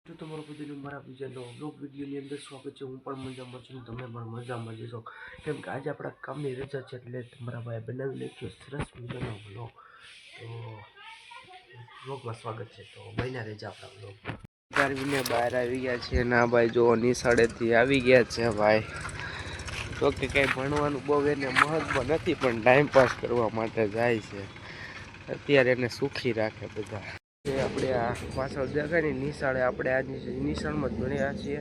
તો તમારું બધાનું મારા બીજાનો બ્લોગ વિડીયોની અંદર સ્વાગત છે। હું પણ મજામાં છું, તમે પણ મજામાં જશો, કેમ કે આજે આપણા કામની રજા છે એટલે તમારા ભાઈ બનાવી નાખ્યો સરસ મજાનો બ્લોગ। તો બ્લોગમાં સ્વાગત છે, તો બન્યા રહેજો આપણા બ્લોગ। ગારવીને બહાર આવી ગયા છે ના ભાઈ, જો નિશાળેથી આવી ગયા છે ભાઈ। તો કે કંઈ ભણવાનું બહુ એને મહત્વ નથી, પણ ટાઈમ પાસ કરવા માટે જાય છે। અત્યારે એને સુખી રાખે બધા। આપણે આ પાછળ દેખાય ને નિશાળે, આપણે આ નિશાળમાં જ ભણ્યા છીએ,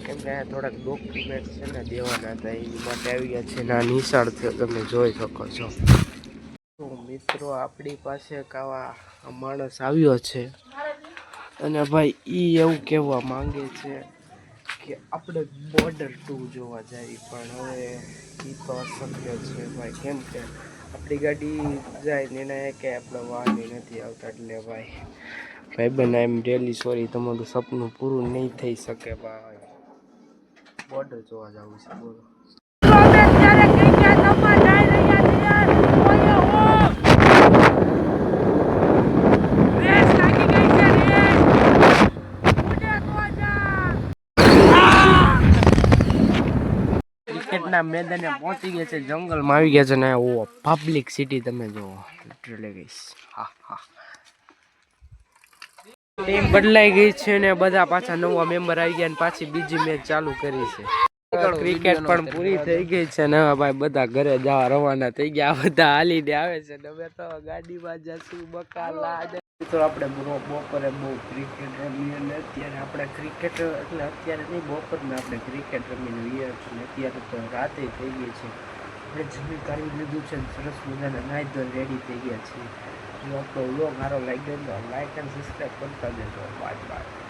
કેમ કે અહીંયા થોડાક ડોક્યુમેન્ટ છે ને દેવાના હતા, એ માટે આવી ગયા છે ને આ નિશાળ તમે જોઈ શકો છો। તો મિત્રો આપણી પાસે આવા માણસ આવ્યો છે અને ભાઈ એવું કહેવા માંગે છે કે આપણે બોર્ડર 2 જોવા જઈએ, પણ હવે એ તો અશક્ય છે ભાઈ, કેમ કે આપણી ગાડી જાય ને એના કે આપણે વાહન નથી આવતા, એટલે ભાઈ બન આઈ એમ રિયલી સોરી, તમારું સપનું પૂરું નહીં થઈ શકે ભાઈ। બોર્ડર જોવા જવું છે, બોલો। ક્રિકેટના મેદાને પહોંચી ગયા છે, જંગલમાં આવી ગયા છે ને ઓ પબ્લિક સિટી તમે જુઓ, લિટરલી ગાઈસ। હા હા, ટીમ બદલાઈ ગઈ છે ને બધા પાછા નવા મેમ્બર આવી ગયા ને પાછી બીજી મેચ ચાલુ કરી છે। ક્રિકેટ પણ પૂરી થઈ ગઈ છે ને ભાઈ બધા ઘરે જવા રવાના થઈ ગયા, બધા હાલીને આવે છે ને અમે તો ગાડીમાં જશું બકાલા। તો આપણે બપોરે બહુ ક્રિકેટ રમીએ ને અત્યારે આપણે ક્રિકેટ એટલે અત્યારે નહીં, બપોરને આપણે ક્રિકેટ રમીને વીએ છીએ। અત્યારે તો રાતે થઈ ગઈ છે, આપણે જમી કાઢી લીધું છે, સરસ મજાના નાઈ ધોઈને રેડી થઈ ગયા છીએ। જો આપણો વ્લોગ સારો લાગ્યો તો લાઈક અને સબસ્ક્રાઈબ કરતા જજો, બાય બાય।